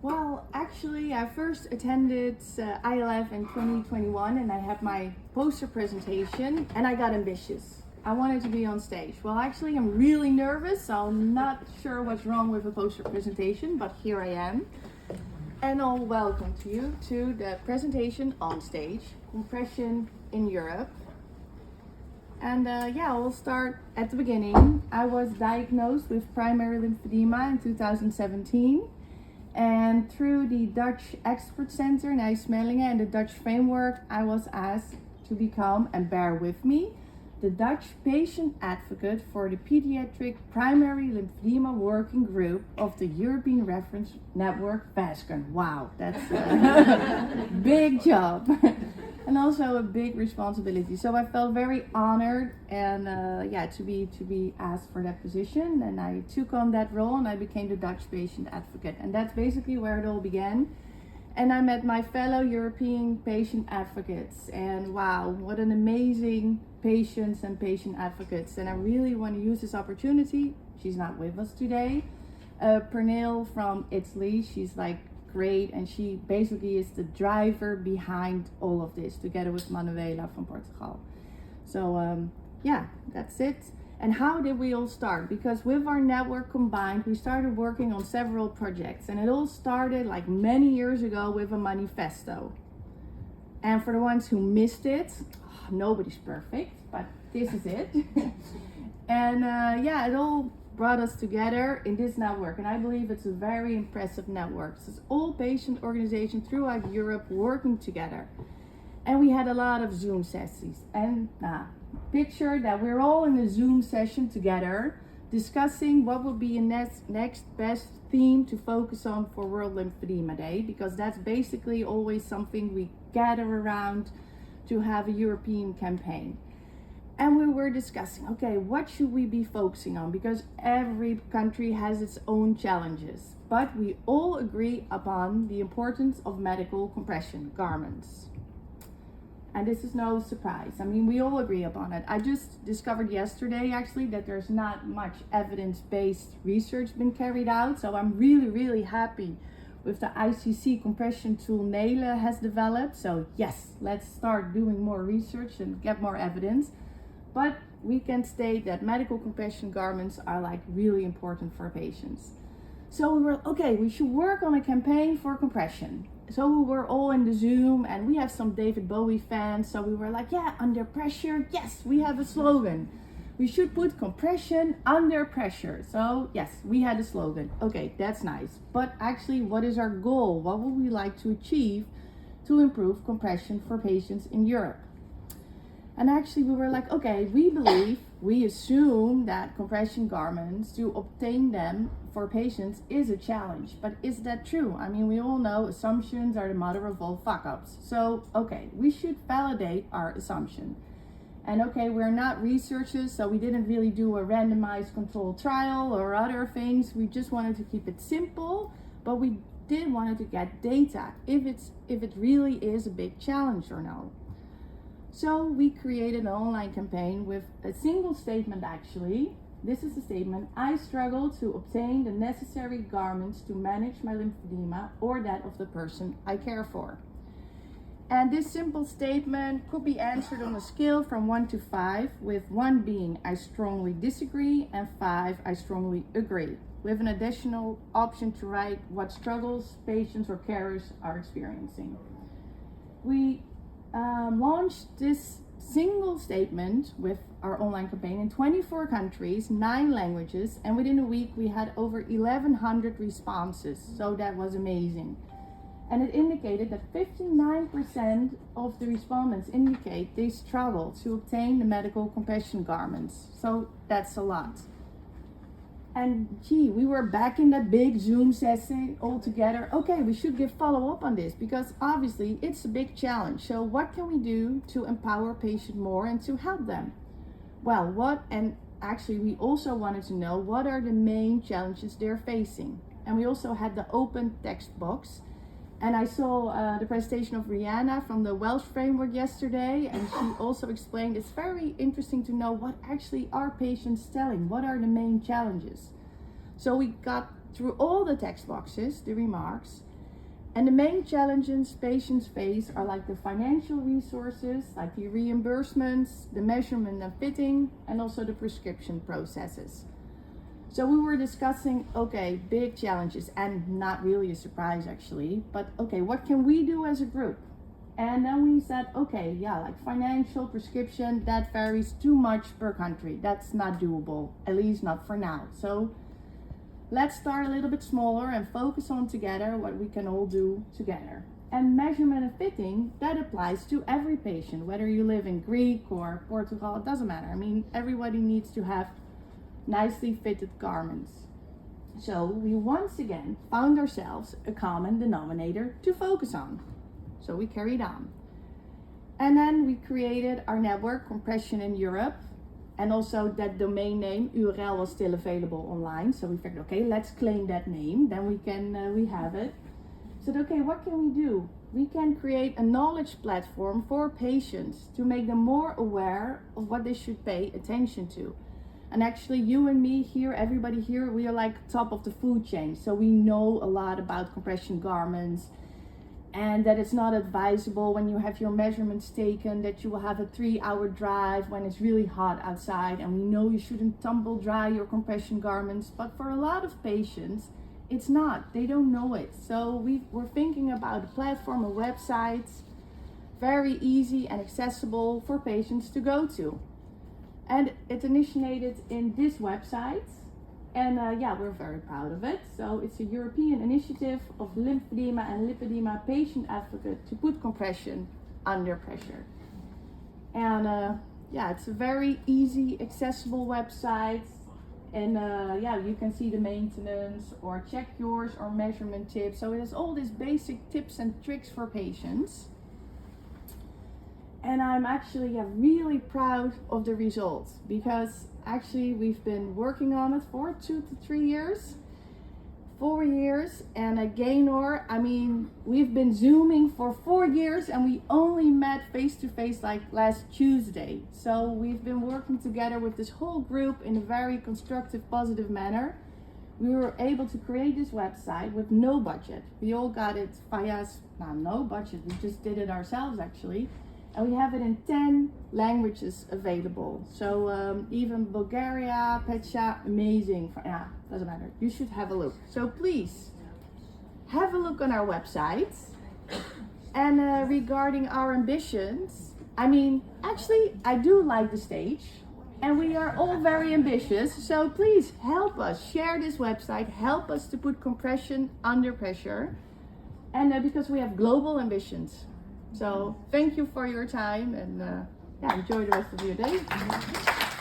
Well, actually, I first attended ILF in 2021 and I had my poster presentation and I got ambitious. I wanted to be on stage. Well, actually, I'm really nervous, so I'm not sure what's wrong with a poster presentation, but here I am. And I'll welcome you to the presentation on stage, Compression in Europe. And we'll start at the beginning. I was diagnosed with primary lymphedema in 2017. And through the Dutch Expert Center in IJsselmeer and the Dutch framework, I was asked to become, and bear with me, the Dutch patient advocate for the pediatric primary lymphedema working group of the European Reference Network VASCN. Wow, that's a big job. And also a big responsibility. So I felt very honored and to be asked for that position. And I took on that role and I became the Dutch patient advocate. And that's basically where it all began. And I met my fellow European patient advocates. And wow, what an amazing patients and patient advocates. And I really want to use this opportunity. She's not with us today. Pernille from Italy, she's like great, and she basically is the driver behind all of this together with Manuela from Portugal. So that's it. And how did we all start? Because with our network combined, we started working on several projects, and it all started like many years ago with a manifesto. And for the ones who missed it, nobody's perfect, but this is it. And it all brought us together in this network, and I believe it's a very impressive network. So it's all patient organizations throughout Europe working together, and we had a lot of Zoom sessions. And picture that we're all in a Zoom session together discussing what would be a next best theme to focus on for World Lymphedema Day, because that's basically always something we gather around to have a European campaign. And we were discussing, okay, what should we be focusing on? Because every country has its own challenges. But we all agree upon the importance of medical compression garments. And this is no surprise. I mean, we all agree upon it. I just discovered yesterday, actually, that there's not much evidence-based research been carried out. So I'm really, really happy with the ICC compression tool Nele has developed. So yes, let's start doing more research and get more evidence. But we can state that medical compression garments are like really important for patients. So we were, okay, we should work on a campaign for compression. So we were all in the Zoom, and we have some David Bowie fans. So we were like, yeah, under pressure. Yes, we have a slogan. We should put compression under pressure. So yes, we had a slogan. Okay, that's nice. But actually, what is our goal? What would we like to achieve to improve compression for patients in Europe? And actually we were like, okay, we assume that compression garments, to obtain them for patients is a challenge. But is that true? I mean, we all know assumptions are the mother of all fuck-ups. So, okay, we should validate our assumption. And okay, we're not researchers, so we didn't really do a randomized controlled trial or other things. We just wanted to keep it simple, but we did wanted to get data if it really is a big challenge or no. So we created an online campaign with a single statement actually. This is the statement: I struggle to obtain the necessary garments to manage my lymphedema or that of the person I care for. And this simple statement could be answered on a scale from 1 to 5, with 1 being I strongly disagree and 5 I strongly agree, with an additional option to write what struggles patients or carers are experiencing. We launched this single statement with our online campaign in 24 countries, 9 languages, and within a week we had over 1,100 responses, so that was amazing. And it indicated that 59% of the respondents indicate they struggle to obtain the medical compression garments, so that's a lot. And gee, we were back in that big Zoom session all together. Okay, we should give follow up on this because obviously it's a big challenge. So what can we do to empower patients more and to help them? Well, actually we also wanted to know what are the main challenges they're facing. And we also had the open text box. And I saw the presentation of Rihanna from the Welsh framework yesterday, and she also explained it's very interesting to know what actually are patients telling, what are the main challenges. So we got through all the text boxes, the remarks, And the main challenges patients face are like the financial resources, like the reimbursements, the measurement and fitting, and also the prescription processes. So we were discussing, okay, big challenges, and not really a surprise actually, but okay, what can we do as a group? And then we said, okay, yeah, like financial prescription, that varies too much per country. That's not doable, at least not for now. So let's start a little bit smaller and focus on together what we can all do together. And measurement and fitting, that applies to every patient, whether you live in Greek or Portugal, it doesn't matter. I mean, everybody needs to have nicely fitted garments. So we once again found ourselves a common denominator to focus on. So we carried on. And then we created our network, Compression in Europe. And also that domain name, URL, was still available online. So we figured, okay, let's claim that name. Then we have it. So okay, what can we do? We can create a knowledge platform for patients to make them more aware of what they should pay attention to. And actually you and me here, everybody here, we are like top of the food chain. So we know a lot about compression garments, and that it's not advisable when you have your measurements taken that you will have a 3-hour drive when it's really hot outside. And we know you shouldn't tumble dry your compression garments, but for a lot of patients, it's not. They don't know it. So we're thinking about a platform, a website, very easy and accessible for patients to go to. And it initiated in this website. And yeah, we're very proud of it. So it's a European initiative of lymphedema and lipedema patient advocate to put compression under pressure. And yeah, it's a very easy, accessible website. And yeah, you can see the maintenance or check yours or measurement tips. So it has all these basic tips and tricks for patients. And I'm actually really proud of the results, because actually we've been working on it for 2 to 3 years, 4 years. And at Gaynor, I mean, we've been Zooming for 4 years and we only met face to face like last Tuesday. So we've been working together with this whole group in a very constructive, positive manner. We were able to create this website with no budget. We all got it via, no budget, we just did it ourselves actually. And we have it in 10 languages available. So even Bulgaria, Pecha, amazing. Yeah, doesn't matter. You should have a look. So please have a look on our website. And regarding our ambitions, I mean, actually, I do like the stage. And we are all very ambitious. So please help us share this website. Help us to put compression under pressure. And because we have global ambitions. So thank you for your time, and yeah, enjoy the rest of your day.